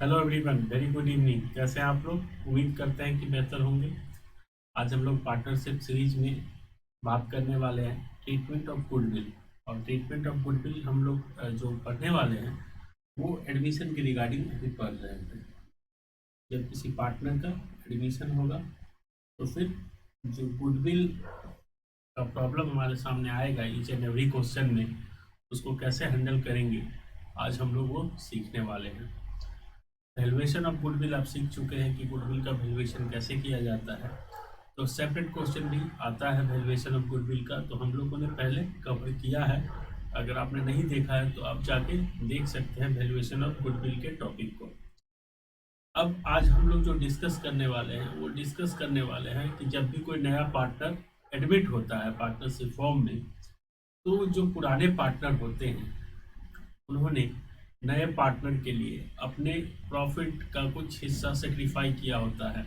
Hello everyone, very good evening. कैसे हैं आप लोग? उम्मीद करते हैं कि बेहतर होंगे। आज हम लोग पार्टनरशिप सीरीज में बात करने वाले हैं ट्रीटमेंट ऑफ गुडविल। और ट्रीटमेंट ऑफ गुडविल हम लोग जो पढ़ने वाले हैं वो एडमिशन के रिगार्डिंग अभी पढ़ रहे थे। जब किसी पार्टनर का एडमिशन होगा तो फिर जो गुडविल का प्रॉब्लम हमारे सामने आएगा ईच एंड एवरी क्वेश्चन में, उसको कैसे हैंडल करेंगे, आज हम लोग वो सीखने वाले हैं। वैल्यूएशन ऑफ गुडविल आप सीख चुके हैं कि गुडविल का वैल्यूएशन कैसे किया जाता है। तो सेपरेट क्वेश्चन भी आता है वैल्यूएशन ऑफ गुडविल का, तो हम लोगों ने पहले कवर किया है। अगर आपने नहीं देखा है तो आप जाके देख सकते हैं वैल्यूएशन ऑफ गुडविल के टॉपिक को। अब आज हम लोग जो डिस्कस करने वाले हैं वो डिस्कस करने वाले हैं कि जब भी कोई नया पार्टनर एडमिट होता है पार्टनरशिप फॉर्म में, तो जो पुराने पार्टनर होते हैं उन्होंने नए पार्टनर के लिए अपने प्रॉफिट का कुछ हिस्सा सेक्रीफाई किया होता है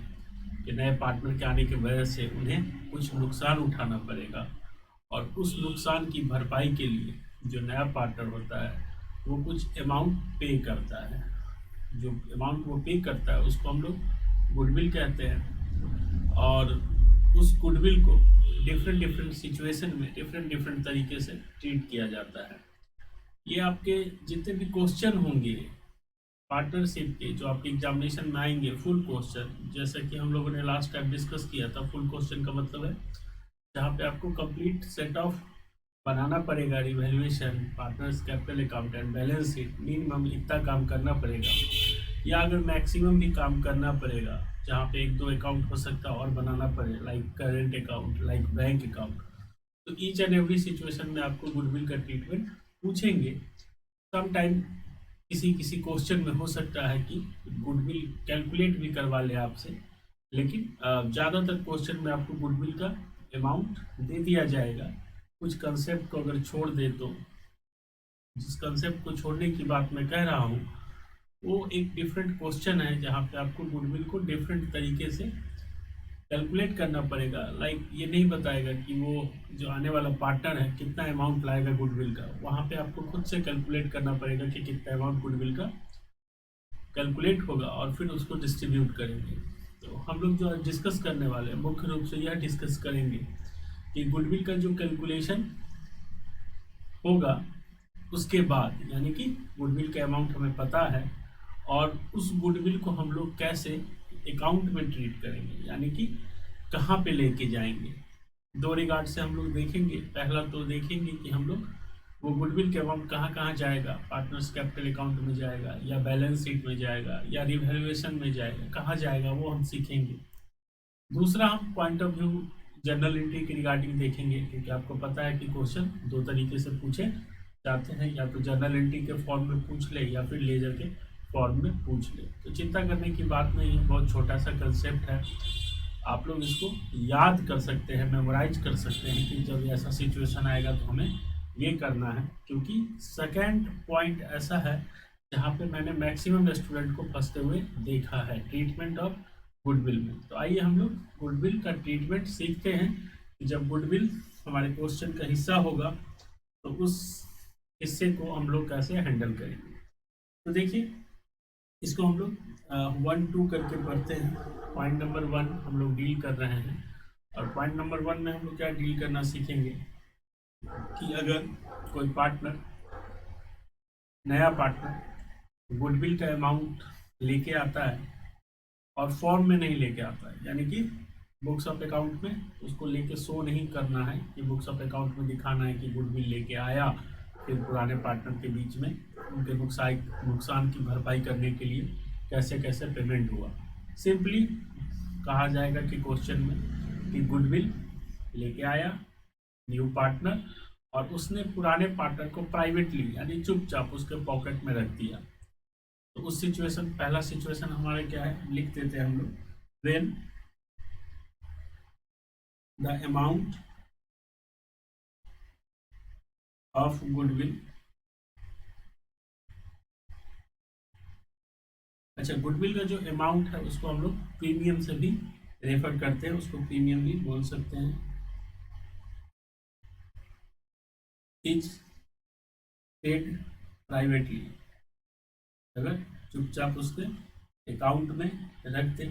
कि नए पार्टनर के आने की वजह से उन्हें कुछ नुकसान उठाना पड़ेगा, और उस नुकसान की भरपाई के लिए जो नया पार्टनर होता है वो कुछ अमाउंट पे करता है। जो अमाउंट वो पे करता है उसको हम लोग गुडविल कहते हैं, और उस गुडविल को डिफरेंट डिफरेंट सिचुएशन में डिफरेंट डिफरेंट तरीके से ट्रीट किया जाता है। ये आपके जितने भी क्वेश्चन होंगे पार्टनरशिप के जो आपके एग्जामिनेशन में आएंगे, फुल क्वेश्चन, जैसा कि हम लोगों ने लास्ट टाइम डिस्कस किया था। फुल क्वेश्चन का मतलब है जहाँ पे आपको कंप्लीट सेट ऑफ बनाना पड़ेगा, revaluation, partners capital account and balance sheet, minimum इतना काम करना पड़ेगा, या अगर मैक्सिमम भी काम करना पड़ेगा, जहाँ पे एक दो अकाउंट हो सकता है और बनाना पड़े, like current account, like bank account. तो ईच एंड एवरी सिचुएशन में आपको गुडविल का ट्रीटमेंट पूछेंगे। सम टाइम किसी किसी क्वेश्चन में हो सकता है कि गुडविल कैलकुलेट भी करवा ले आपसे, लेकिन ज़्यादातर क्वेश्चन में आपको गुडविल का अमाउंट दे दिया जाएगा। कुछ कंसेप्ट को अगर छोड़ दे तो, जिस कंसेप्ट को छोड़ने की बात मैं कह रहा हूँ वो एक डिफरेंट क्वेश्चन है जहाँ पे आपको गुडविल को डिफरेंट तरीके से कैलकुलेट करना पड़ेगा। लाइक ये नहीं बताएगा कि वो जो आने वाला पार्टनर है कितना अमाउंट लाएगा गुडविल का, वहाँ पे आपको खुद से कैलकुलेट करना पड़ेगा कि कितना अमाउंट गुडविल का कैलकुलेट होगा, और फिर उसको डिस्ट्रीब्यूट करेंगे। तो हम लोग जो डिस्कस करने वाले हैं मुख्य रूप से यह डिस्कस करेंगे कि गुडविल का जो कैलकुलेशन होगा उसके बाद, यानी कि गुडविल का अमाउंट हमें पता है और उस गुडविल को हम लोग कैसे अकाउंट में ट्रीट करेंगे, यानी कि कहाँ पे लेके जाएंगे। दो रिगार्ड से हम लोग देखेंगे। पहला तो देखेंगे कि हम लोग वो गुडविल के अमाउंट कहाँ कहाँ जाएगा, पार्टनर्स कैपिटल अकाउंट में जाएगा या बैलेंस शीट में जाएगा या रिवैल्यूएशन में जाएगा, कहाँ जाएगा वो हम सीखेंगे। दूसरा हम point of view general entry के रिगार्डिंग देखेंगे, क्योंकि आपको पता है कि क्वेश्चन दो तरीके से पूछे जाते हैं, या तो जनरल एंट्री के फॉर्म में पूछ ले या फिर लेजर के फॉर्म में पूछ ले। तो चिंता करने की बात नहीं है, बहुत छोटा सा कंसेप्ट है, आप लोग इसको याद कर सकते हैं, मेमोराइज कर सकते हैं कि जब ऐसा सिचुएशन आएगा तो हमें ये करना है। क्योंकि सेकेंड पॉइंट ऐसा है जहाँ पे मैंने मैक्सिमम स्टूडेंट को फंसते हुए देखा है ट्रीटमेंट ऑफ गुडविल में। तो आइए हम लोग गुडविल का ट्रीटमेंट सीखते हैं कि जब गुडविल हमारे क्वेश्चन का हिस्सा होगा तो उस हिस्से को हम लोग कैसे हैंडल करेंगे। तो देखिए, इसको हम लोग 1-2 करके पढ़ते हैं। पॉइंट नंबर 1 हम लोग डील कर रहे हैं, और पॉइंट नंबर 1 में हम लोग क्या डील करना सीखेंगे कि अगर कोई पार्टनर, नया पार्टनर गुडविल का अमाउंट लेके आता है और फॉर्म में नहीं लेके आता है, यानी कि बुक्स ऑफ अकाउंट में उसको लेके शो नहीं करना है कि बुक्स ऑफ अकाउंट में दिखाना है कि गुडविल लेके आया, फिर पुराने पार्टनर के बीच में उनके नुकसान की भरपाई करने के लिए कैसे कैसे पेमेंट हुआ। सिंपली कहा जाएगा कि क्वेश्चन में कि गुडविल लेके आया न्यू पार्टनर और उसने पुराने पार्टनर को प्राइवेटली यानी चुपचाप उसके पॉकेट में रख दिया। तो उस सिचुएशन, पहला सिचुएशन हमारे क्या है, लिख देते हैं हम लोग, when the amount of goodwill. अच्छा, गुडविल का जो अमाउंट है उसको हम लोग प्रीमियम से भी रेफर करते हैं, उसको प्रीमियम भी बोल सकते हैं। इज पेड प्राइवेटली, अगर चुपचाप उसके अकाउंट में रख दे,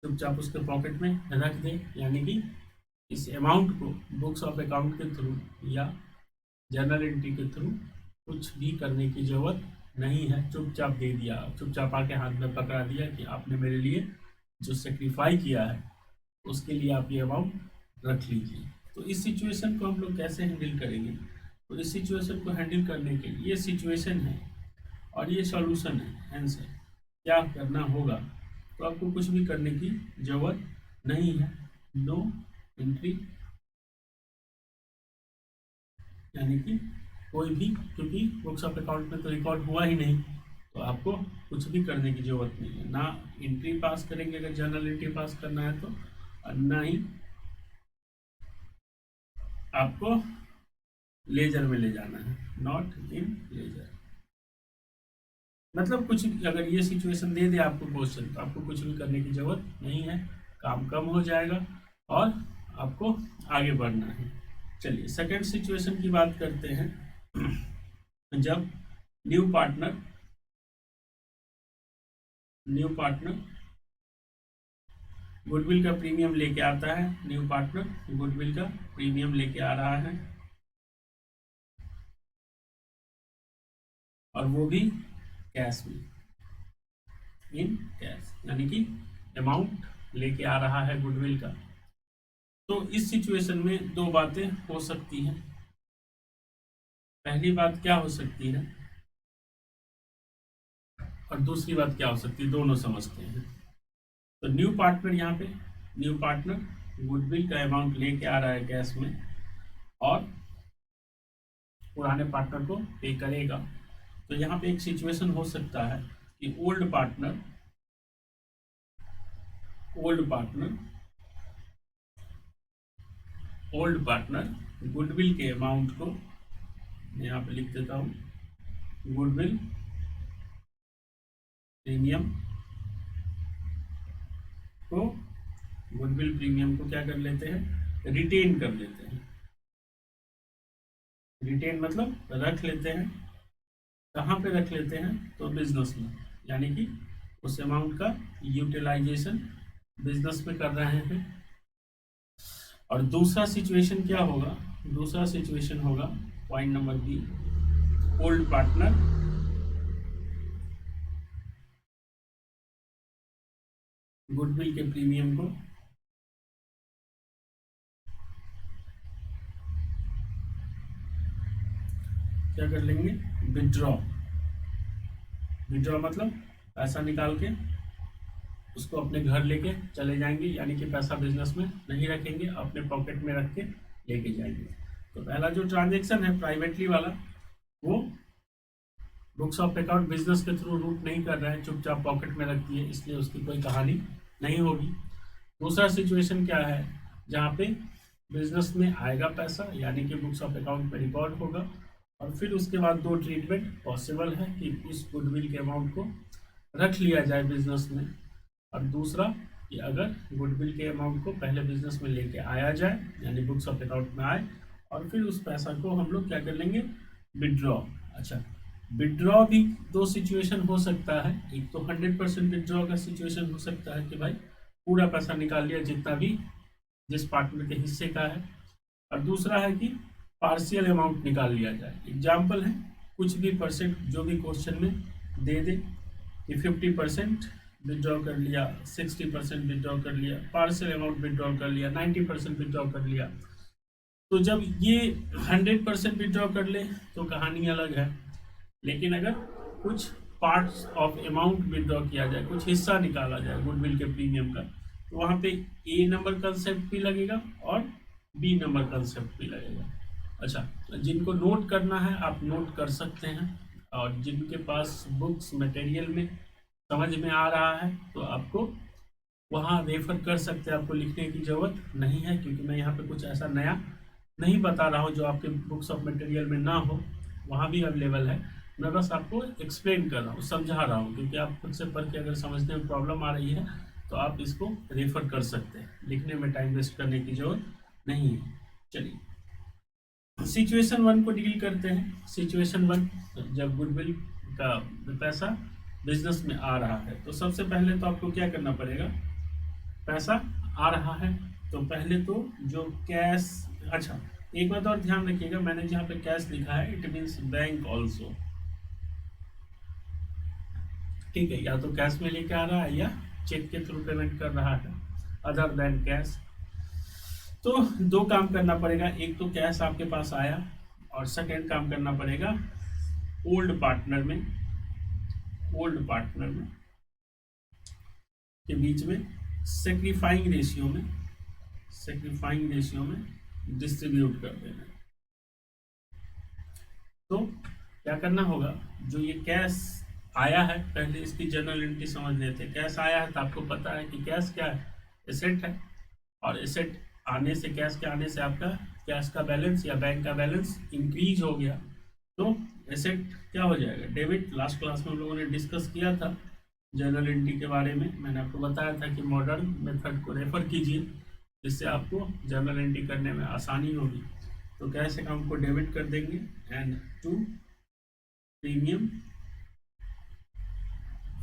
चुपचाप उसके पॉकेट में रख दे, यानी कि इस अमाउंट को बुक्स ऑफ अकाउंट के थ्रू या जर्नल एंट्री के थ्रू कुछ भी करने की जरूरत नहीं है, चुपचाप दे दिया, चुपचाप आके हाथ में पकड़ा दिया कि आपने मेरे लिए जो सेक्रीफाई किया है उसके लिए आप ये अमाउंट रख लीजिए। तो इस सिचुएशन को हम लोग कैसे हैंडल करेंगे? तो इस सिचुएशन को हैंडल करने के लिए ये सिचुएशन है और ये सॉल्यूशन है, आंसर क्या करना होगा? तो आपको कुछ भी करने की जरूरत नहीं है, नो एंट्री, यानी कि कोई भी, क्योंकि बुक्स ऑफ अकाउंट में तो रिकॉर्ड हुआ ही नहीं, तो आपको कुछ भी करने की जरूरत नहीं है। ना एंट्री पास करेंगे अगर जर्नल एंट्री पास करना है तो, और ना ही आपको लेजर में ले जाना है, नॉट इन लेजर। मतलब कुछ, अगर ये सिचुएशन दे दे आपको क्वेश्चन, तो आपको कुछ भी करने की जरूरत नहीं है, काम कम हो जाएगा और आपको आगे बढ़ना है। चलिए सेकंड सिचुएशन की बात करते हैं। जब न्यू पार्टनर गुडविल का प्रीमियम लेके आता है, न्यू पार्टनर गुडविल का प्रीमियम लेके आ रहा है और वो भी कैश में, इन कैश, यानी कि अमाउंट लेके आ रहा है गुडविल का। तो इस सिचुएशन में दो बातें हो सकती हैं। पहली बात क्या हो सकती है और दूसरी बात क्या हो सकती है, दोनों समझते हैं। तो न्यू पार्टनर, यहाँ पे न्यू पार्टनर गुडविल का अमाउंट लेके आ रहा है कैश में और पुराने पार्टनर को पे करेगा। तो यहाँ पे एक सिचुएशन हो सकता है कि ओल्ड पार्टनर गुडविल के अमाउंट को, यहाँ पे लिख देता हूँ, गुडविल प्रीमियम को क्या कर लेते हैं, रिटेन कर लेते हैं। रिटेन मतलब रख लेते हैं। कहाँ पे रख लेते हैं? तो बिजनेस में, यानी कि उस अमाउंट का यूटिलाइजेशन बिजनेस में कर रहे हैं। और दूसरा सिचुएशन क्या होगा? दूसरा सिचुएशन होगा point number B, old partner goodwill के प्रीमियम को क्या कर लेंगे, विड्रॉ मतलब पैसा निकाल के उसको अपने घर लेके चले जाएंगे, यानी कि पैसा बिजनेस में नहीं रखेंगे, अपने पॉकेट में रख के लेके जाएंगे। तो पहला जो ट्रांजैक्शन है प्राइवेटली वाला, वो बुक्स ऑफ अकाउंट बिजनेस के थ्रू रूट नहीं कर रहा है, चुपचाप पॉकेट में रख दिए, इसलिए उसकी कोई कहानी नहीं होगी। दूसरा सिचुएशन क्या है, जहाँ पे बिजनेस में आएगा पैसा, यानी कि बुक्स ऑफ अकाउंट में रिकॉर्ड होगा, और फिर उसके बाद दो ट्रीटमेंट पॉसिबल है कि इस गुडविल के अमाउंट को रख लिया जाए बिजनेस में, और दूसरा कि अगर गुडविल के अमाउंट को पहले बिजनेस में लेके आया जाए, यानी बुक्स ऑफ अकाउंट में आए, और फिर उस पैसा को हम लोग क्या कर लेंगे, विड्रॉ। अच्छा, विड्रॉ भी दो सिचुएशन हो सकता है। एक तो 100% विड्रॉ का सिचुएशन हो सकता है कि भाई पूरा पैसा निकाल लिया जितना भी जिस पार्टनर के हिस्से का है, और दूसरा है कि पार्शियल अमाउंट निकाल लिया जाए। एग्जाम्पल है, कुछ भी परसेंट जो भी क्वेश्चन में दे दे कि 50% विड्रॉ कर लिया, 60% विड्रॉ कर लिया, पार्शियल अमाउंट विड्रॉ कर लिया, 90% विड्रॉ कर लिया। तो जब ये 100% विड्रॉ कर ले तो कहानी अलग है, लेकिन अगर कुछ पार्ट्स ऑफ अमाउंट विड्रॉ किया जाए, कुछ हिस्सा निकाला जाए गुडविल के प्रीमियम का, तो वहाँ पे ए नंबर कंसेप्ट भी लगेगा और बी नंबर कंसेप्ट भी लगेगा। अच्छा, जिनको नोट करना है आप नोट कर सकते हैं, और जिनके पास बुक्स मटेरियल में समझ में आ रहा है तो आपको वहाँ रेफर कर सकते हैं, आपको लिखने की ज़रूरत नहीं है, क्योंकि मैं यहाँ पे कुछ ऐसा नया नहीं बता रहा हूँ जो आपके बुक्स ऑफ मटेरियल में ना हो, वहाँ भी अवेलेबल है। मैं बस आपको एक्सप्लेन कर रहा हूँ, समझा रहा हूँ, क्योंकि आप खुद से पढ़ के अगर समझने में प्रॉब्लम आ रही है तो आप इसको रेफर कर सकते हैं, लिखने में टाइम वेस्ट करने की ज़रूरत नहीं है। चलिए सिचुएशन 1 को डील करते हैं। सिचुएशन 1, जब गुडविल का पैसा बिजनेस में आ रहा है। तो सबसे पहले तो आपको क्या करना पड़ेगा, पैसा आ रहा है तो पहले तो जो कैश, अच्छा एक बात और ध्यान रखिएगा, मैंने जहाँ पे कैश लिखा है इट मीन्स बैंक ऑल्सो, ठीक है, या तो कैश में लेके आ रहा है या चेक के थ्रू पेमेंट कर रहा है, अदर देन कैश। तो दो काम करना पड़ेगा, एक तो कैश आपके पास आया और सेकेंड काम करना पड़ेगा ओल्ड पार्टनर में के बीच में सेक्रीफाइंग रेशियो में डिस्ट्रीब्यूट कर देना। तो क्या करना होगा, जो ये कैश आया है, पहले इसकी जनरल एंट्री समझ लेते हैं। कैश आया है तो आपको पता है कि कैश क्या है, एसेट है, और एसेट आने से, कैश के आने से आपका कैश का बैलेंस या बैंक का बैलेंस इंक्रीज हो गया, तो एसेट क्या हो जाएगा, डेबिट। लास्ट क्लास में हम लोगों ने डिस्कस किया था जनरल एंट्री के बारे में, मैंने आपको बताया था कि मॉडर्न मेथड को रेफर कीजिए जिससे आपको जनरल एंट्री करने में आसानी होगी। तो कैश अकाउंट को डेबिट कर देंगे and to premium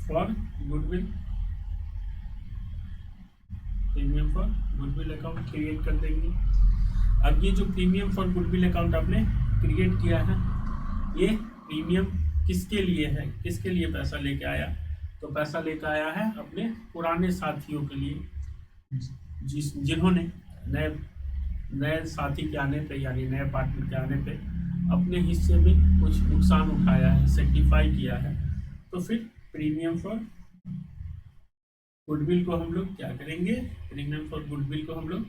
for goodwill account create कर देंगे। अब ये जो प्रीमियम फॉर गुडविल अकाउंट आपने क्रिएट किया है, ये प्रीमियम किसके लिए है, किसके लिए पैसा लेके आया, तो पैसा लेके आया है अपने पुराने साथियों के लिए, जिन्होंने नए साथी के आने पे, यानी नए पार्टनर के आने पे अपने हिस्से में कुछ नुकसान उठाया है, सेक्रीफाई किया है। तो फिर प्रीमियम फॉर गुडविल को हम लोग क्या करेंगे, प्रीमियम फॉर गुडविल को हम लोग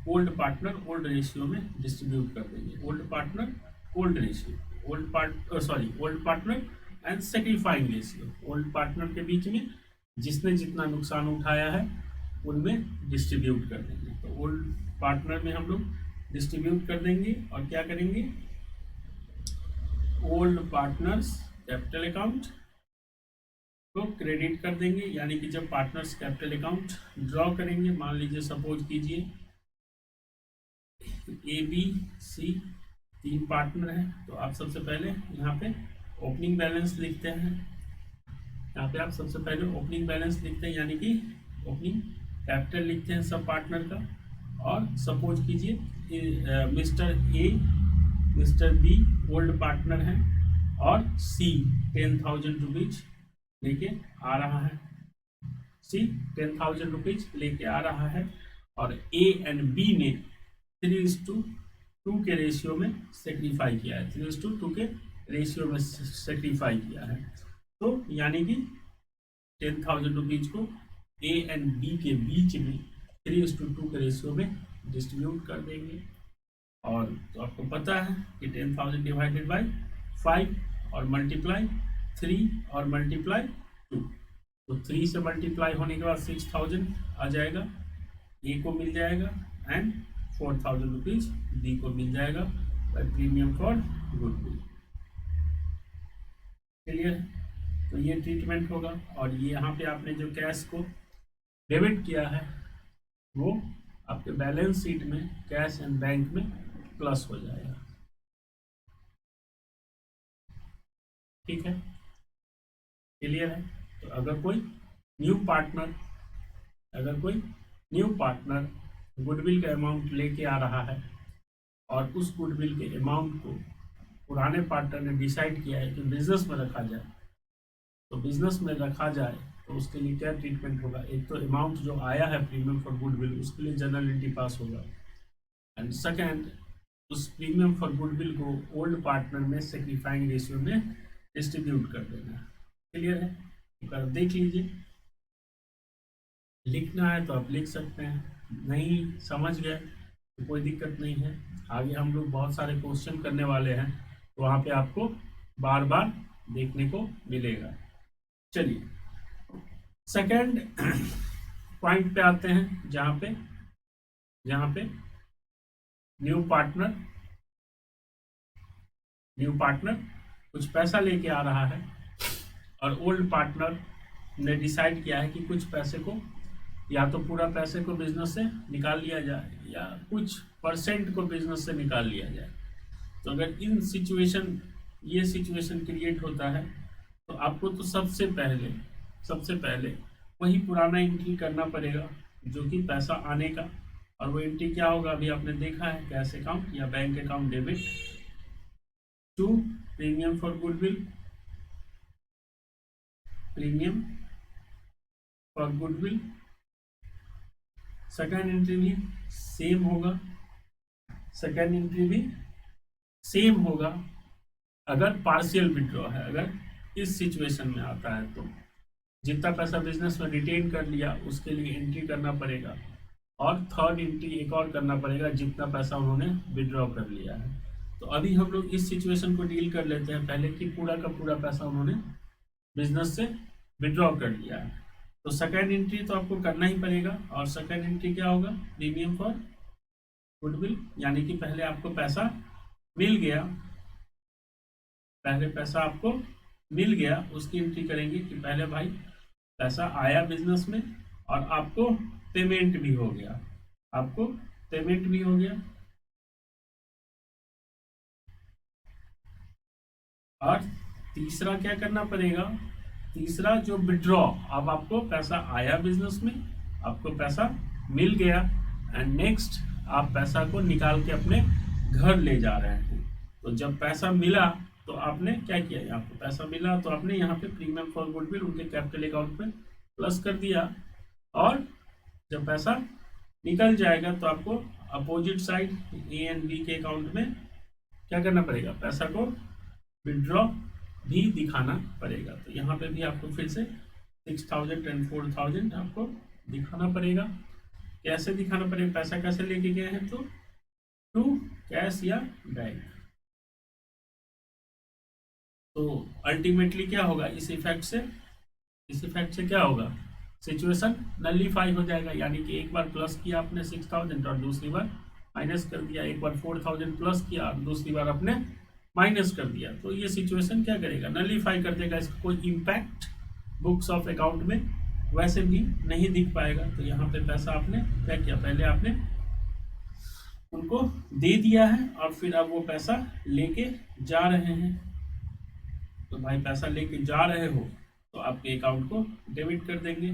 ओल्ड पार्टनर ओल्ड रेशियो में डिस्ट्रीब्यूट कर देंगे। Old partner old ratio, old partner and sacrificing ratio, old partner के बीच में जिसने जितना नुकसान उठाया है उनमें डिस्ट्रीब्यूट कर देंगे। तो ओल्ड पार्टनर में हम लोग डिस्ट्रीब्यूट कर देंगे और क्या करेंगे, ओल्ड पार्टनर्स कैपिटल अकाउंट को क्रेडिट कर देंगे, यानी कि जब पार्टनर्स कैपिटल अकाउंट ड्रॉ करेंगे, मान लीजिए सपोज कीजिए ए बी सी 3 पार्टनर हैं, तो आप सबसे पहले यहाँ पे ओपनिंग बैलेंस लिखते हैं, यहाँ पे आप सबसे पहले ओपनिंग बैलेंस लिखते हैं, यानी कि ओपनिंग कैपिटल लिखते हैं सब पार्टनर का। और सपोज कीजिए mister A mister B old partner हैं और सी 10,000 रुपीज लेके आ रहा है, सी 10,000 रुपीज लेके आ रहा है और ए एंड बी ने 3:2 के रेशियो में सेक्रीफाई किया है, 3:2 के रेशियो में सेक्रीफाई किया है। तो यानी कि 10,000 रुपीज को ए एंड बी के बीच में 3:2 के रेशियो में डिस्ट्रीब्यूट कर देंगे। और तो आपको पता है कि 10,000 डिवाइडेड बाई 5 और मल्टीप्लाई 3 और मल्टीप्लाई 2, तो 3 से मल्टीप्लाई होने के बाद 6,000 आ जाएगा, ए को मिल जाएगा एंड 4,000 रुपीज बी को मिल जाएगा by premium for goodwill. Clear है? तो ये ट्रीटमेंट होगा और ये यहाँ पे आपने जो कैश को डेबिट किया है वो आपके बैलेंस शीट में कैश एंड बैंक में प्लस हो जाएगा। ठीक है, क्लियर है? तो अगर कोई न्यू पार्टनर गुडविल का अमाउंट लेके आ रहा है और उस गुडविल के अमाउंट को पुराने पार्टनर ने डिसाइड किया है कि बिजनेस में रखा जाए, तो बिजनेस में रखा जाए तो उसके लिए क्या ट्रीटमेंट होगा, एक तो अमाउंट जो आया है प्रीमियम फॉर गुडविल उसके लिए जनरल एंट्री पास होगा, एंड सेकेंड उस प्रीमियम फॉर गुडविल को ओल्ड पार्टनर में सेक्रीफाइंग रेशियो में डिस्ट्रीब्यूट कर देना। क्लियर है? एक बार देख लीजिए, लिखना है तो आप लिख सकते हैं, नहीं समझ गए तो कोई दिक्कत नहीं है। आगे हम लोग बहुत सारे क्वेश्चन करने वाले हैं तो वहाँ पे आपको बार बार देखने को मिलेगा। चलिए सेकंड पॉइंट पे आते हैं, जहाँ पे न्यू पार्टनर कुछ पैसा लेके आ रहा है और ओल्ड पार्टनर ने डिसाइड किया है कि कुछ पैसे को, या तो पूरा पैसे को बिजनेस से निकाल लिया जाए या कुछ परसेंट को बिजनेस से निकाल लिया जाए। तो अगर ये सिचुएशन क्रिएट होता है तो आपको तो सबसे पहले वही पुराना एंट्री करना पड़ेगा जो कि पैसा आने का। और वो एंट्री क्या होगा, अभी आपने देखा है, कैश अकाउंट या bank account debit to premium for goodwill, premium for goodwill. Second entry भी सेम होगा, सेकेंड एंट्री भी सेम होगा अगर पार्शियल विड्रॉ है। अगर इस सिचुएशन में आता है तो जितना पैसा बिजनेस में रिटेन कर लिया उसके लिए एंट्री करना पड़ेगा, और थर्ड एंट्री एक और करना पड़ेगा जितना पैसा उन्होंने विड्रॉ कर लिया है। तो अभी हम लोग इस सिचुएशन को डील कर लेते हैं पहले कि पूरा का पूरा पैसा उन्होंने बिजनेस से विड्रॉ कर लिया है। तो सेकेंड एंट्री तो आपको करना ही पड़ेगा, और सेकेंड एंट्री क्या होगा, प्रीमियम फॉर गुडविल, यानी कि पहले आपको पैसा मिल गया, पहले पैसा आपको मिल गया, उसकी एंट्री करेंगे कि पहले भाई पैसा आया बिजनेस में और आपको पेमेंट भी हो गया, आपको पेमेंट भी हो गया। और तीसरा क्या करना पड़ेगा, तीसरा जो विड्रॉ, अब आपको पैसा आया बिजनेस में, आपको पैसा मिल गया, एंड नेक्स्ट आप पैसा को निकाल के अपने घर ले जा रहे हैं। तो जब पैसा मिला तो आपने क्या किया, आपको पैसा मिला तो आपने यहाँ पे प्रीमियम फॉर गुडविल उनके कैपिटल अकाउंट में प्लस कर दिया, और जब पैसा निकल जाएगा तो आपको opposite side A and B के अकाउंट में क्या करना पड़ेगा, पैसा को विड्रॉ भी दिखाना पड़ेगा। तो यहाँ पे भी आपको फिर से 6000 एंड 4000 आपको दिखाना पड़ेगा। कैसे दिखाना पड़ेगा, पैसा कैसे लेके गए हैं, तो टू कैश या बैंक। तो अल्टीमेटली क्या होगा, इस इफेक्ट से क्या होगा, सिचुएशन नलीफाई हो जाएगा। यानी कि एक बार प्लस किया आपने 6000 और दूसरी बार माइनस कर दिया, एक बार 4000 प्लस किया और दूसरी बार आपने माइनस कर दिया, तो ये सिचुएशन क्या करेगा, नलीफाई कर देगा। इसका कोई इम्पैक्ट बुक्स ऑफ अकाउंट में वैसे भी नहीं दिख पाएगा। तो यहाँ पे पैसा आपने क्या किया, पहले आपने उनको दे दिया है और फिर अब वो पैसा लेके जा रहे हैं। तो भाई पैसा लेके जा रहे हो तो आपके अकाउंट को डेबिट कर देंगे,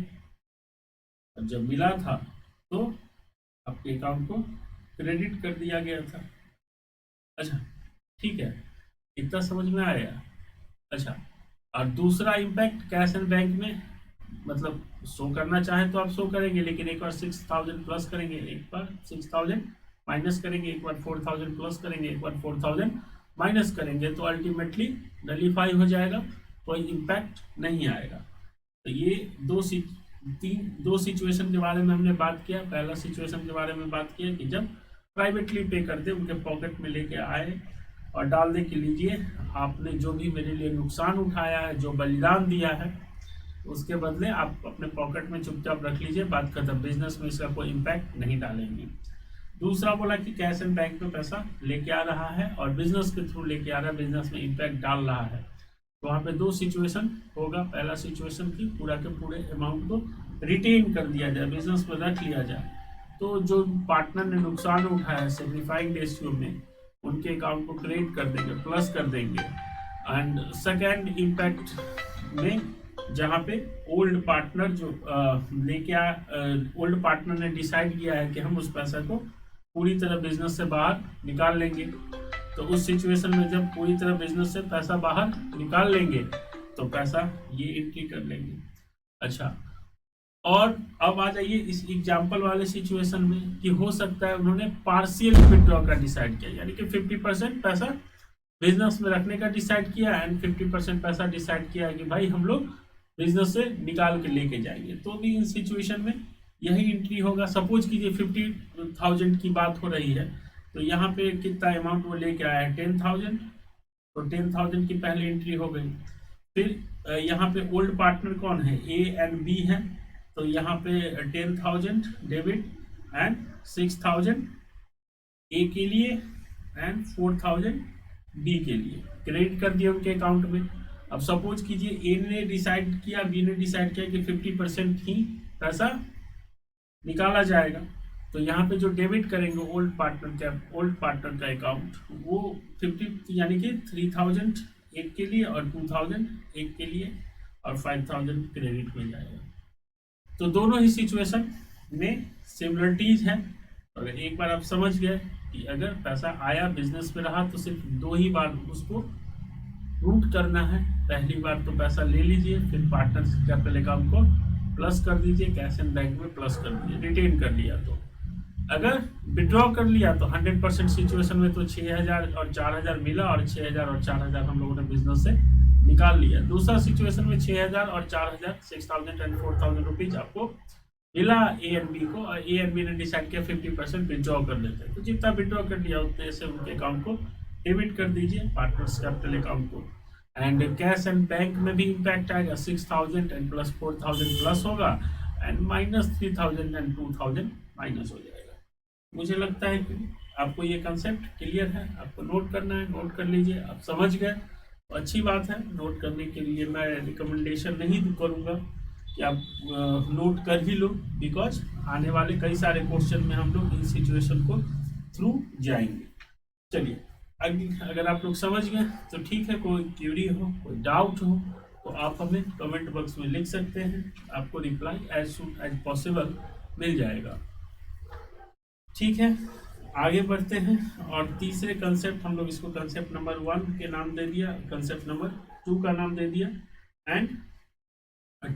और जब मिला था तो आपके अकाउंट को क्रेडिट कर दिया गया था। अच्छा ठीक है, इतना समझ में आया। अच्छा, और दूसरा इम्पैक्ट कैश एंड बैंक में, मतलब शो करना चाहे तो आप शो करेंगे, लेकिन एक बार 6000 प्लस करेंगे, एक बार 6000 माइनस करेंगे, एक बार 4000 प्लस करेंगे, एक बार 4000 माइनस करेंगे, तो अल्टीमेटली नलीफाई हो जाएगा, कोई इम्पैक्ट नहीं आएगा। तो ये दो सिचुएशन के बारे में हमने बात किया। पहला सिचुएशन के बारे में बात किया कि जब प्राइवेटली पे करते उनके पॉकेट में लेके आए और डाल दे कि लीजिए आपने जो भी मेरे लिए नुकसान उठाया है, जो बलिदान दिया है, उसके बदले आप अपने पॉकेट में चुपचाप रख लीजिए, बात खत्म, बिजनेस में इसका कोई इम्पैक्ट नहीं डालेंगे। दूसरा बोला कि कैश एंड बैंक में पैसा लेके आ रहा है और बिजनेस के थ्रू लेके आ रहा है, बिजनेस में इम्पैक्ट डाल रहा है। तो वहाँ पे दो सिचुएशन होगा। पहला सिचुएशन की पूरा के पूरे अमाउंट को रिटेन कर दिया जाए, बिजनेस में रख लिया जाए, तो जो पार्टनर ने नुकसान उठाया है सिग्निफाइंग रेशियो में, उनके अकाउंट को क्रेडिट कर देंगे, प्लस कर देंगे। एंड सेकेंड इम्पैक्ट में जहाँ पे ओल्ड पार्टनर जो ओल्ड पार्टनर ने डिसाइड किया है कि हम उस पैसा को पूरी तरह बिजनेस से बाहर निकाल लेंगे, तो उस सिचुएशन में जब पूरी तरह बिजनेस से पैसा बाहर निकाल लेंगे तो पैसा ये एंट्री कर लेंगे। अच्छा, और अब आ जाइए इस एग्जाम्पल वाले सिचुएशन में कि हो सकता है उन्होंने पार्शियल विड्रॉ का डिसाइड किया, यानी कि 50% पैसा बिजनेस में रखने का डिसाइड किया एंड 50% पैसा डिसाइड किया है कि भाई हम लोग बिजनेस से निकाल के लेके जाएंगे। तो भी इन सिचुएशन में यही एंट्री होगा। सपोज कीजिए 50,000 की बात हो रही है, तो यहाँ पे कितना अमाउंट वो लेके आया है, 10,000, तो 10,000 की पहले एंट्री हो गई। फिर यहाँ पे ओल्ड पार्टनर कौन है, ए एंड बी है, तो यहाँ पे 10,000 डेबिट एंड 6,000 ए के लिए एंड 4,000 बी के लिए क्रेडिट कर दिया उनके अकाउंट में। अब सपोज कीजिए ए ने डिसाइड किया, बी ने डिसाइड किया कि 50% ही पैसा निकाला जाएगा, तो यहाँ पे जो डेबिट करेंगे ओल्ड पार्टनर का अकाउंट, वो 50 यानी कि 3,000 एक के लिए और 2000 एक के लिए और 5000 क्रेडिट में जाएगा। तो दोनों ही सिचुएशन में सिमिलरिटीज है। अगर एक बार आप समझ गए कि अगर पैसा आया बिजनेस में रहा तो सिर्फ दो ही बार उसको रूट करना है। पहली बार तो पैसा ले लीजिए, फिर पार्टनर्स कैपिटल अकाउंट को प्लस कर दीजिए, कैश एंड बैंक में प्लस कर दीजिए, रिटेन कर लिया। तो अगर विड्रॉ कर लिया तो 100% सिचुएशन में तो 6000 और 4000 मिला और 6000 और 4000 हम लोगों ने बिजनेस से निकाल लिया। दूसरा सिचुएशन में 6000 और 4000 6000 एंड 4000 रुपीज आपको मिला ए एंड बी को, और ए एंड बी ने डिसाइड किया 50% विड्रॉ कर लेते हैं। तो जितना विड्रॉ कर लिया उतने से उनके अकाउंट को डेबिट कर दीजिए, पार्टनर्स कैपिटल अकाउंट को। एंड कैश एंड बैंक में भी इम्पैक्ट आएगा, 6000 एंड प्लस 4000 प्लस होगा एंड माइनस 3000 एंड 2000 माइनस हो जाएगा। मुझे लगता है कि आपको ये कंसेप्ट क्लियर है। आपको नोट करना है, नोट कर लीजिए। आप समझ गए तो अच्छी बात है। नोट करने के लिए मैं रिकमेंडेशन नहीं करूँगा कि आप नोट कर ही लो, बिकॉज आने वाले कई सारे क्वेश्चन में हम लोग इन सिचुएशन को थ्रू जाएंगे। चलिए, अगर आप लोग समझ गए तो ठीक है। कोई क्वेरी हो, कोई डाउट हो तो आप हमें कमेंट बॉक्स में लिख सकते हैं। आपको reply as soon as possible मिल जाएगा। ठीक है, आगे बढ़ते हैं। और तीसरे कंसेप्ट, हम लोग इसको कंसेप्ट नंबर 1 के नाम दे दिया, कंसेप्ट नंबर 2 का नाम दे दिया। एंड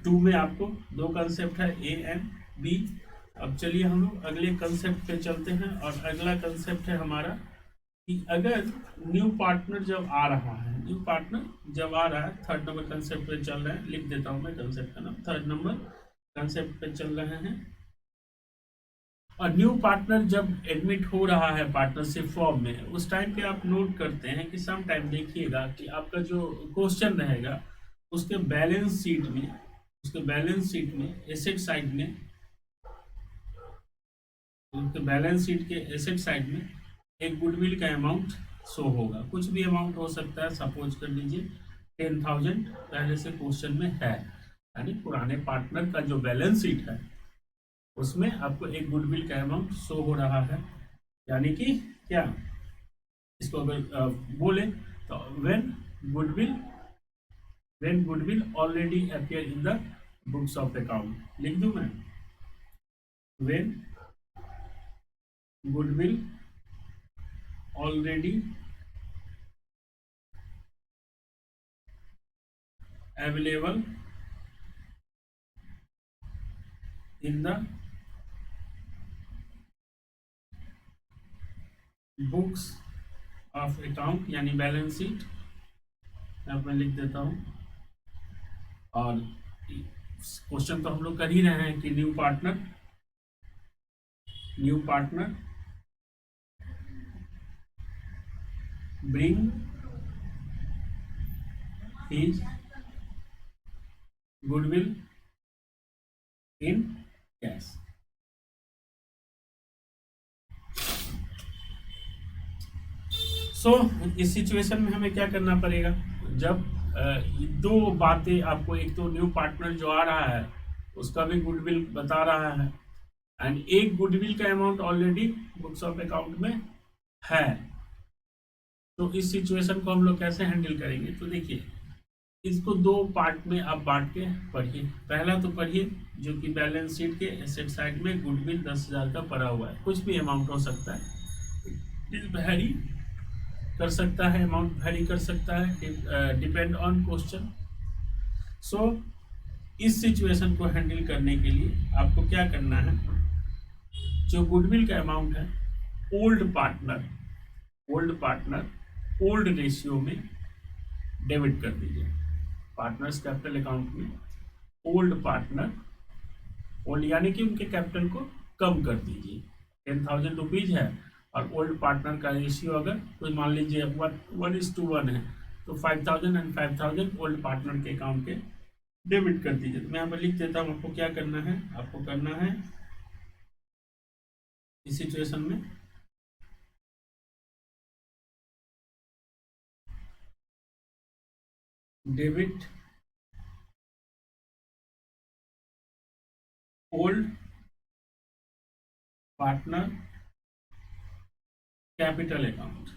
2 में आपको दो कंसेप्ट है, ए एंड बी। अब चलिए हम लोग अगले कंसेप्ट पे चलते हैं। और अगला कंसेप्ट है हमारा कि अगर न्यू पार्टनर जब आ रहा है, न्यू पार्टनर जब आ रहा है, थर्ड नंबर कंसेप्ट पे चल रहे हैं। लिख देता हूं मैं कंसेप्ट का नाम, थर्ड नंबर कंसेप्ट पे चल रहे हैं। और न्यू पार्टनर जब एडमिट हो रहा है पार्टनरशिप फॉर्म में, उस टाइम पे आप नोट करते हैं कि सम टाइम देखिएगा कि आपका जो क्वेश्चन रहेगा उसके बैलेंस शीट में, उसके बैलेंस शीट में एसेट साइड में, उसके बैलेंस शीट के एसेट साइड में एक गुडविल का अमाउंट शो होगा। कुछ भी अमाउंट हो सकता है, सपोज कर लीजिए 10,000 पहले से क्वेश्चन में है, यानी पुराने पार्टनर का जो बैलेंस शीट है उसमें आपको एक गुडविल का अमाउंट शो हो रहा है। यानी कि क्या, इसको अगर बोले तो when goodwill already appear in the books of account, लिख दूं मैं, when goodwill already available in the books of account, यानी बैलेंस शीट। अब मैं लिख देता हूं। और क्वेश्चन तो हम लोग कर ही रहे हैं कि new partner bring his goodwill in cash. So इस सिचुएशन में हमें क्या करना पड़ेगा, जब दो बातें आपको, एक तो न्यू पार्टनर जो आ रहा है उसका भी गुडविल बता रहा है, एंड एक गुडविल का amount already books of account में है। तो इस सिचुएशन को हम लोग कैसे हैंडल करेंगे, तो देखिए इसको दो पार्ट में आप बांट के पढ़िए। पहला तो पढ़िए जो कि बैलेंस शीट के एसेट साइड में गुडविल 10,000 का पड़ा हुआ है। कुछ भी अमाउंट हो सकता है, वेरी कर सकता है, अमाउंट वेरी कर सकता है, डिपेंड ऑन क्वेश्चन। सो इस सिचुएशन को हैंडल करने के लिए आपको क्या करना है, जो गुडविल का अमाउंट है ओल्ड पार्टनर ओल्ड रेशियो में डेबिट कर दीजिए। पार्टनर्स कैपिटल अकाउंट में ओल्ड पार्टनर, ओल्ड यानी कि उनके कैपिटल को कम कर दीजिए। 10,000 रुपीज है और ओल्ड पार्टनर का रेशियो अगर कोई मान लीजिए 1:1 है, तो 5,000 एंड 5,000 ओल्ड पार्टनर के अकाउंट के डेबिट कर दीजिए। तो मैं यहाँ पर लिख देता हूँ, आपको क्या करना है, आपको करना है इस सिचुएशन में debit old partner capital account.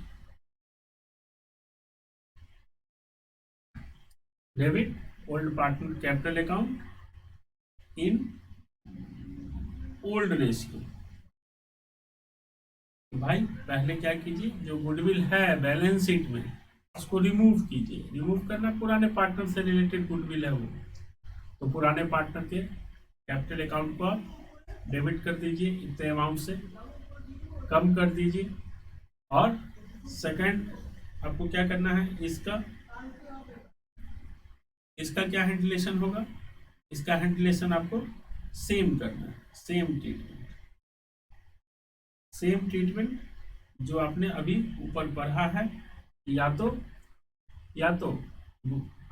Debit old partner capital account in old ratio. भाई पहले क्या कीजिए, जो गुडविल है बैलेंस शीट में उसको रिमूव कीजिए। रिमूव करना, पुराने पार्टनर से रिलेटेड गुडविल है वो, तो पुराने पार्टनर के कैपिटल अकाउंट को आप डेबिट कर दीजिए, इतने अमाउंट से कम कर दीजिए। और सेकंड आपको क्या करना है, इसका क्या हैंडलेशन होगा, इसका हैंडलेशन आपको सेम करना है, सेम ट्रीटमेंट जो आपने अभी ऊपर पढ़ा है। या तो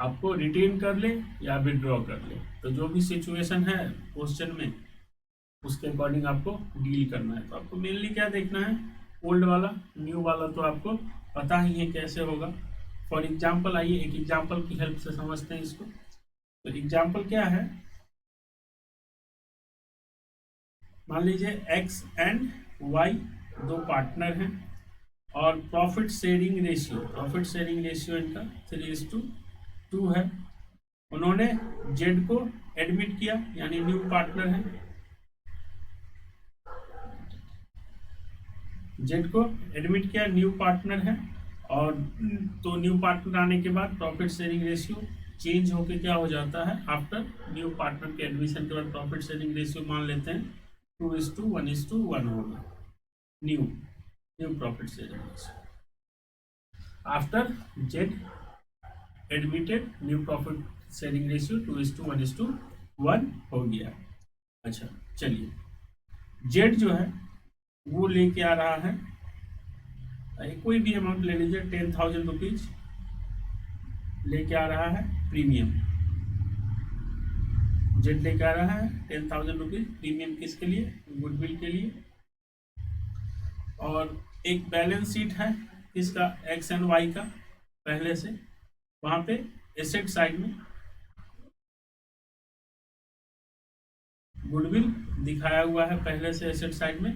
आपको रिटेन कर ले या विड्रॉ कर ले, तो जो भी सिचुएशन है क्वेश्चन में उसके अकॉर्डिंग आपको डील करना है। तो आपको मेनली क्या देखना है, ओल्ड वाला, न्यू वाला तो आपको पता ही है कैसे होगा। फॉर एग्जाम्पल आइए एक एग्जाम्पल की हेल्प से समझते हैं इसको। तो एग्जाम्पल क्या है, मान लीजिए एक्स एंड वाई दो पार्टनर हैं और प्रॉफिट शेयरिंग रेशियो इनका 3:2 है। उन्होंने जेड को एडमिट किया, यानी न्यू पार्टनर है, जेड को एडमिट किया, न्यू पार्टनर है। और तो न्यू पार्टनर आने के बाद प्रॉफिट शेयरिंग रेशियो चेंज होके क्या हो जाता है, आफ्टर न्यू पार्टनर के एडमिशन के बाद प्रॉफिट शेयरिंग रेशियो मान लेते हैं 2:1:1 होगा। New profit sharing ratio after Z admitted, new profit sharing ratio 2:1:1 हो गया। अच्छा चलिए, जेड जो है वो लेके आ रहा है, कोई भी अमाउंट ले लीजिए, 10,000 रुपीज लेके आ रहा है प्रीमियम। जेड लेके आ रहा है 10,000 रुपीज प्रीमियम, किसके लिए, गुडविल के लिए। और एक बैलेंस शीट है किसका, एक्स एंड वाई का, पहले से वहां पे एसेट साइड में गुडविल दिखाया हुआ है पहले से, एसेट साइड में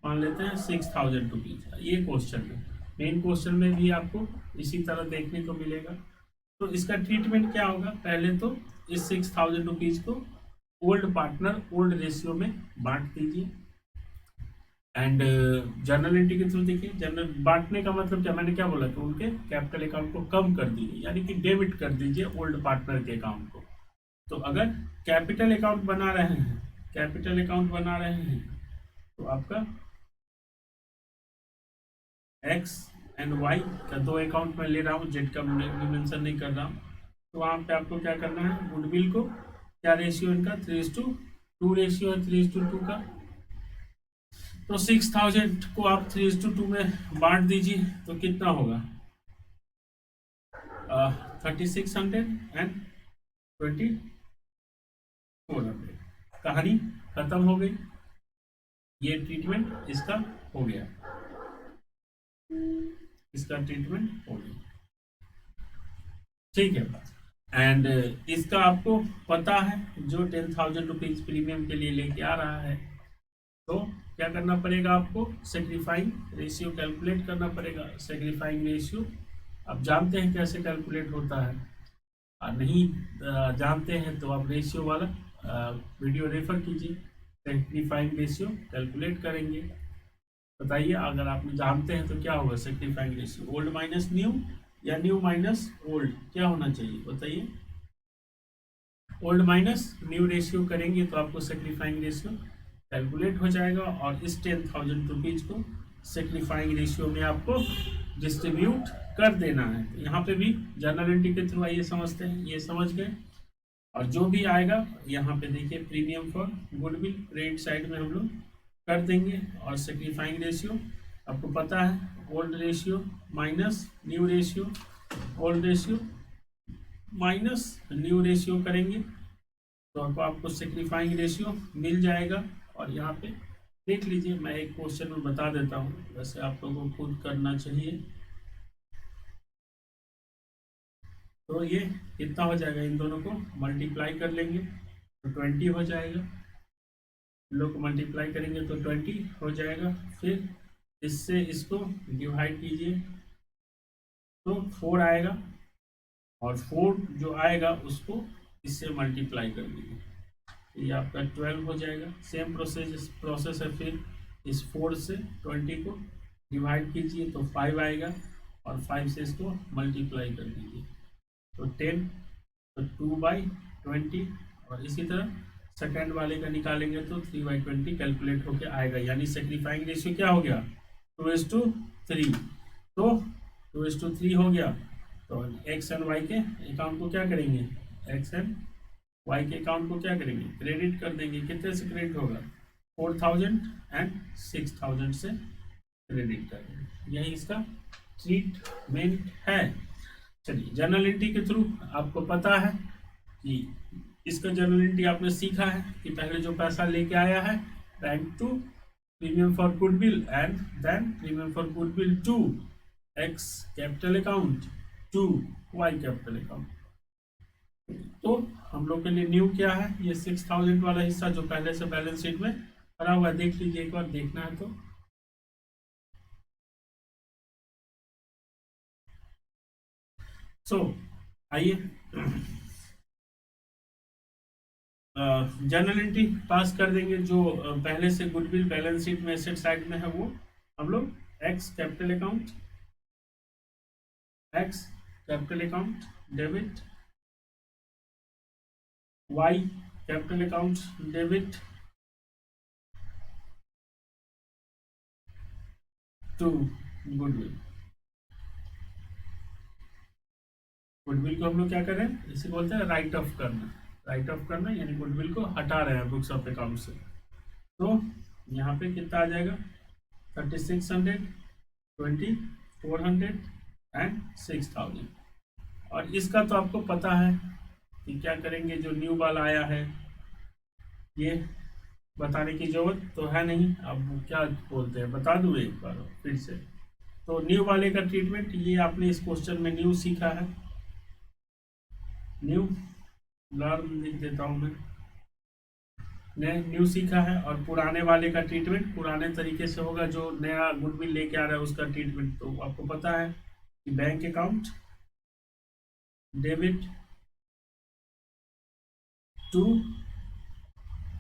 मान लेते हैं 6,000 रुपीज। ये क्वेश्चन है, मेन क्वेश्चन में भी आपको इसी तरह देखने को मिलेगा। तो इसका ट्रीटमेंट क्या होगा, पहले तो इस 6,000 रुपीज को ओल्ड पार्टनर ओल्ड रेशियो में बांट दीजिए। एंड जर्नल एंट्री के थ्रू देखिए, जर्नल बांटने का मतलब क्या, मैंने क्या बोला कि उनके कैपिटल अकाउंट को कम कर दीजिए, यानी कि डेबिट कर दीजिए ओल्ड पार्टनर के अकाउंट को। तो अगर कैपिटल अकाउंट बना रहे हैं तो आपका एक्स एंड वाई का दो अकाउंट में ले रहा हूँ, जेड का मेंशन नहीं कर रहा हूँ। तो वहाँ पे आपको क्या करना है, गुडविल को क्या रेशियो इनका 3:2 रेशियो है, 3:2 का। तो 6,000 को आप 3:2 में बांट दीजिए, तो कितना होगा 3,600 एंड 2,400। कहानी खत्म हो गई, ये ट्रीटमेंट इसका हो गया, ठीक है। एंड इसका आपको पता है, जो 10,000 रुपीज प्रीमियम के लिए लेके आ रहा है, तो क्या करना पड़ेगा आपको, सेक्रीफाइंग रेशियो कैलकुलेट करना पड़ेगा। सेक्रीफाइंग रेशियो आप जानते हैं कैसे कैलकुलेट होता है, और नहीं जानते हैं तो आप रेशियो वाला वीडियो रेफर कीजिए, सेक्रीफाइंग रेशियो कैलकुलेट करेंगे। बताइए, अगर आप जानते हैं तो क्या होगा सेक्रीफाइंग रेशियो, ओल्ड माइनस न्यू या न्यू माइनस ओल्ड, क्या होना चाहिए बताइए। ओल्ड माइनस न्यू रेशियो करेंगे तो आपको सेक्रीफाइंग रेशियो कैलकुलेट हो जाएगा, और इस 10,000 रुपीज को सेक्रीफाइंग रेशियो में आपको डिस्ट्रीब्यूट कर देना है। तो यहाँ पे भी जर्नल एंट्री के थ्रू आइए समझते हैं, ये समझ गए। और जो भी आएगा यहाँ पे देखिए, premium for goodwill credit side में हम लोग कर देंगे, और सेक्रीफाइंग रेशियो आपको पता है, old ratio minus new ratio, old ratio minus new ratio करेंगे तो आपको सेक्रीफाइंग रेशियो मिल जाएगा। और यहाँ पे देख लीजिए, मैं एक क्वेश्चन में बता देता हूँ, वैसे आप लोगों को खुद करना चाहिए। तो ये कितना हो जाएगा, इन दोनों को मल्टीप्लाई कर लेंगे तो 20 हो जाएगा, लोग मल्टीप्लाई करेंगे तो 20 हो जाएगा। फिर इससे इसको डिवाइड कीजिए तो 4 आएगा, और 4 जो आएगा उसको इससे मल्टीप्लाई कर दीजिए, ये आपका 12 हो जाएगा। सेम प्रोसेस है, फिर इस 4 से 20 को डिवाइड कीजिए तो 5 आएगा, और 5 से इसको मल्टीप्लाई कर दीजिए तो 10, तो 2/20, और इसी तरह सेकेंड वाले का निकालेंगे तो 3/20 कैलकुलेट होके आएगा, यानी सेक्रीफाइंग रेशियो क्या हो गया, 2:3। तो 2:3 हो गया, तो एक्स एंड वाई के अकाउंट को क्या करेंगे, एक्स एंड वाई के अकाउंट को क्या करेंगे, क्रेडिट कर देंगे। कितने से क्रेडिट होगा, 4000 एंड 6000 से क्रेडिट कर देंगे। यही इसका ट्रीटमेंट है। चलिए, जर्नलिटी के थ्रू आपको पता है कि इसका जर्नलिटी आपने सीखा है कि पहले जो पैसा लेके आया है, bank to premium for goodwill, and then premium for goodwill to X capital account to Y capital account. तो हम लोग के लिए न्यू क्या है, ये 6000 वाला हिस्सा जो पहले से बैलेंस शीट में भरा हुआ है, देख लीजिए एक बार, देखना है तो। आइए जर्नल एंट्री पास कर देंगे। जो पहले से गुडविल बैलेंस शीट में एसेट साइड में है, वो हम लोग X capital account debit, Y capital account debit to goodwill. Goodwill को हम लोग क्या कर रहे हैं, इसे बोलते हैं राइट ऑफ करना। राइट ऑफ करना यानी गुडविल को हटा रहे हैं बुक्स ऑफ अकाउंट से। तो यहाँ पे कितना आ जाएगा, 3600, 2400 एंड 6000। और इसका तो आपको पता है कि क्या करेंगे, जो न्यू वाला आया है, ये बताने की जरूरत तो है नहीं। अब क्या बोलते हैं, बता दूं एक बार फिर से। तो न्यू वाले का ट्रीटमेंट ये आपने इस क्वेश्चन में न्यू सीखा है, न्यू लर्न लिख देता हूं मैं, ने न्यू सीखा है। और पुराने वाले का ट्रीटमेंट पुराने तरीके से होगा, जो नया गुडविल लेके आ रहा है उसका ट्रीटमेंट तो आपको पता है कि bank account debit to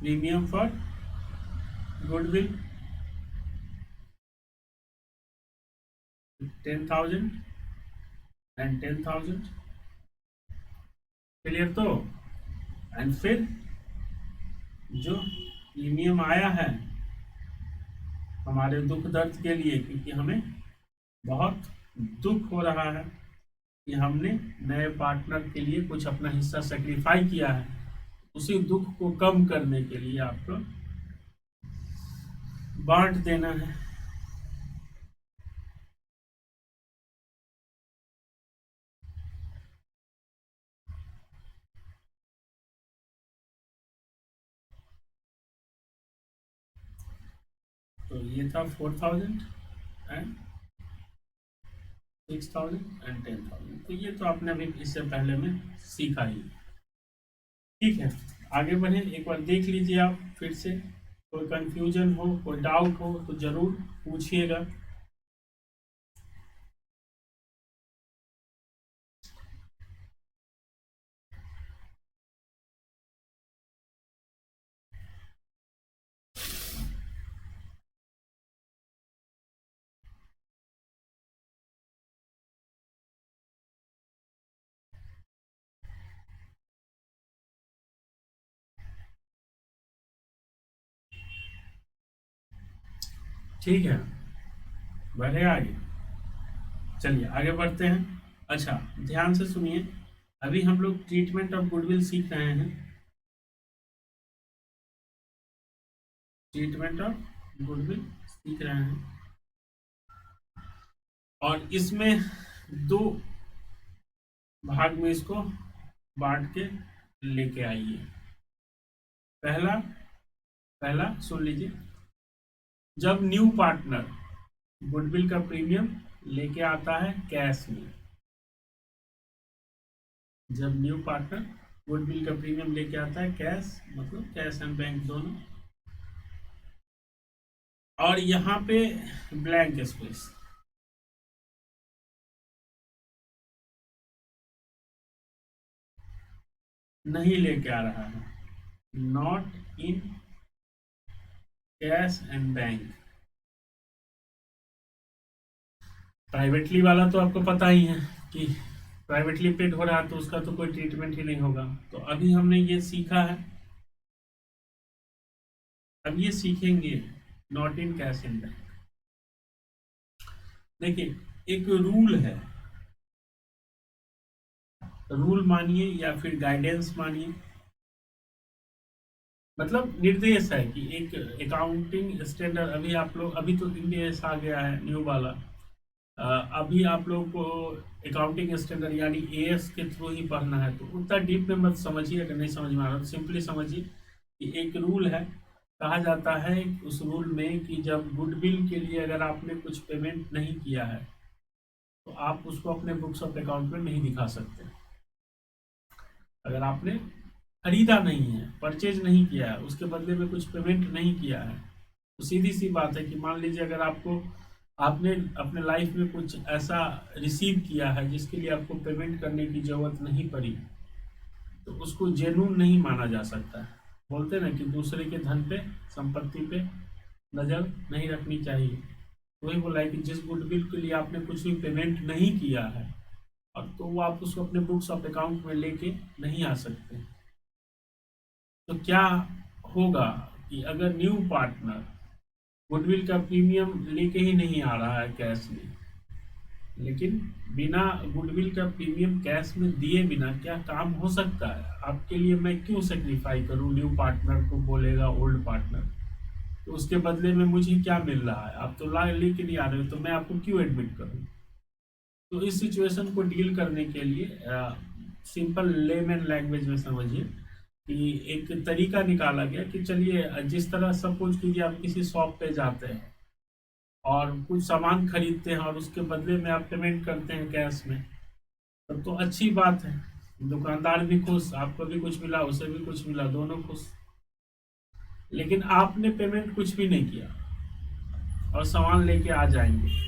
premium for goodwill 10,000 and 10,000, clear. तो एंड फिर जो प्रीमियम आया है हमारे दुख दर्द के लिए, क्योंकि हमें बहुत दुख हो रहा है कि हमने नए पार्टनर के लिए कुछ अपना हिस्सा सेक्रीफाई किया है, उसी दुख को कम करने के लिए आपको बांट देना है। तो ये था 4000 एंड 6000 एंड 10,000। तो ये तो आपने अभी इससे पहले में सीखा ही, ठीक है। आगे बढ़े, एक बार देख लीजिए आप फिर से। कोई कंफ्यूजन हो, कोई डाउट हो तो जरूर पूछिएगा। ठीक है, बढ़े आगे, चलिए आगे बढ़ते हैं। अच्छा, ध्यान से सुनिए, अभी हम लोग ट्रीटमेंट ऑफ गुडविल सीख रहे हैं। ट्रीटमेंट ऑफ गुडविल सीख रहे हैं, और इसमें दो भाग में इसको बांट के लेके आइए। पहला पहला सुन लीजिए, जब न्यू पार्टनर गुडविल का प्रीमियम लेके आता है कैश में, जब न्यू पार्टनर गुडविल का प्रीमियम लेके आता है कैश, मतलब कैश एंड बैंक दोनों, और यहाँ पे ब्लैंक स्पेस, नहीं लेके आ रहा है, not in cash and bank. Privately वाला तो आपको पता ही है कि प्राइवेटली पेड हो रहा है तो उसका तो कोई ट्रीटमेंट ही नहीं होगा। तो अभी हमने ये सीखा है, अब ये सीखेंगे not in cash and bank. देखिए, एक रूल है, रूल मानिए या फिर गाइडेंस मानिए, मतलब निर्देश है कि एक अकाउंटिंग स्टैंडर्ड, अभी आप लोग, अभी तो इंडियस आ गया है न्यू वाला, अभी आप लोग को अकाउंटिंग स्टैंडर्ड यानी एएस के थ्रू ही पढ़ना है, तो उतना डीप में मत समझिए। अगर नहीं समझ में आ रहा तो सिंपली समझिए कि एक रूल है, कहा जाता है उस रूल में कि जब गुडविल के लिए अगर आपने कुछ पेमेंट नहीं किया है तो आप उसको अपने बुक्स ऑफ अकाउंट में नहीं दिखा सकते। अगर आपने खरीदा नहीं है, परचेज नहीं किया है, उसके बदले में कुछ पेमेंट नहीं किया है, तो सीधी सी बात है कि मान लीजिए अगर आपने अपने लाइफ में कुछ ऐसा रिसीव किया है जिसके लिए आपको पेमेंट करने की जरूरत नहीं पड़ी, तो उसको जेन्युइन नहीं माना जा सकता है। बोलते हैं ना कि दूसरे के धन पे, संपत्ति पे नजर नहीं रखनी चाहिए। वही बोला है कि जिस गुडविल के लिए आपने कुछ भी पेमेंट नहीं किया है और तो वो आप उसको अपने बुक्स ऑफ अकाउंट में लेके नहीं आ सकते। तो क्या होगा कि अगर न्यू पार्टनर गुडविल का प्रीमियम लेके ही नहीं आ रहा है कैश में, लेकिन बिना गुडविल का प्रीमियम कैश में दिए बिना क्या काम हो सकता है? आपके लिए मैं क्यों सेक्रीफाई करूं? न्यू पार्टनर को बोलेगा ओल्ड पार्टनर, तो उसके बदले में मुझे क्या मिल रहा है? आप तो ला लेके नहीं आ रहे हो, तो मैं आपको क्यों एडमिट करूं? तो इस सिचुएशन को डील करने के लिए सिंपल लेमैन लैंग्वेज में समझिए कि एक तरीका निकाला गया कि चलिए, जिस तरह सपोज कीजिए आप किसी शॉप पे जाते हैं और कुछ सामान खरीदते हैं और उसके बदले में आप पेमेंट करते हैं कैश में, तब तो अच्छी बात है, दुकानदार भी खुश, आपको भी कुछ मिला, उसे भी कुछ मिला, दोनों खुश। लेकिन आपने पेमेंट कुछ भी नहीं किया और सामान लेके आ जाएंगे,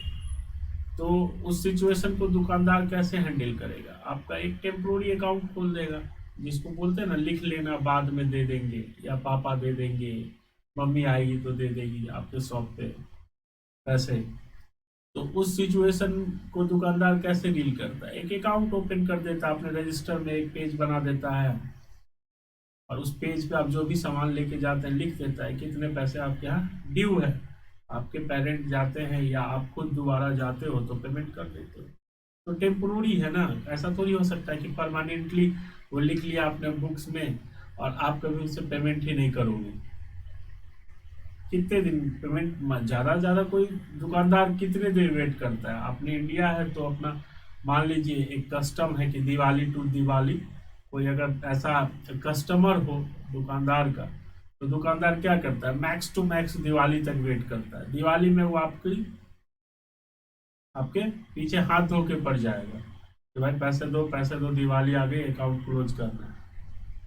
तो उस सिचुएशन को दुकानदार कैसे हैंडल करेगा? आपका एक टेम्पोररी अकाउंट खोल देगा, जिसको बोलते हैं ना लिख लेना, बाद में दे देंगे, या पापा दे देंगे, मम्मी आएगी तो दे देगी आपके शॉप पे पैसे। तो उस सिचुएशन को दुकानदार कैसे डील करता है? एक अकाउंट ओपन कर देता है, अपने रजिस्टर में एक पेज बना देता है और उस पेज पे आप जो भी सामान लेके जाते हैं लिख देता है कितने पैसे आपके यहाँ ड्यू है। आपके पेरेंट जाते हैं या आप खुद दोबारा जाते हो तो पेमेंट कर देते हो। तो टेम्पोररी है ना, ऐसा थोड़ी हो सकता है कि परमानेंटली वो लिख लिया आपने बुक्स में और आप कभी उससे पेमेंट ही नहीं करोगे। कितने दिन पेमेंट, ज़्यादा कोई दुकानदार कितने देर वेट करता है? अपने इंडिया है तो अपना मान लीजिए एक कस्टम है कि दिवाली टू दिवाली कोई अगर ऐसा कस्टमर हो दुकानदार का, तो दुकानदार क्या करता है? मैक्स टू मैक्स दिवाली तक वेट करता है। दिवाली में वो आपके पीछे हाथ धो के पड़ जाएगा कि भाई पैसे दो, दिवाली आ गई, अकाउंट क्लोज करना है।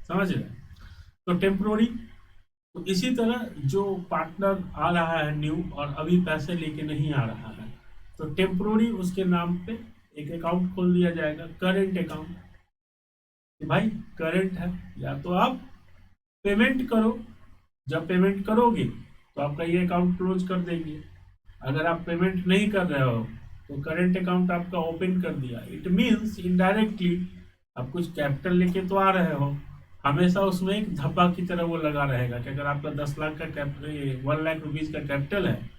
समझ रहे? तो टेम्पोररी। तो इसी तरह जो पार्टनर आ रहा है न्यू और अभी पैसे लेके नहीं आ रहा है, तो टेम्पोररी उसके नाम पे एक अकाउंट खोल दिया जाएगा, करेंट अकाउंट, कि भाई करंट है, या तो आप पेमेंट करो, जब पेमेंट करोगे तो आपका ये अकाउंट क्लोज कर देंगे। अगर आप पेमेंट नहीं कर रहे हो तो करंट अकाउंट आपका ओपन कर दिया। इट मीन्स इनडायरेक्टली आप कुछ कैपिटल लेके तो आ रहे हो, हमेशा उसमें एक धब्बा की तरह वो लगा रहेगा कि अगर आपका 10 लाख का कैपिटल, 1 लाख रुपीज का कैपिटल है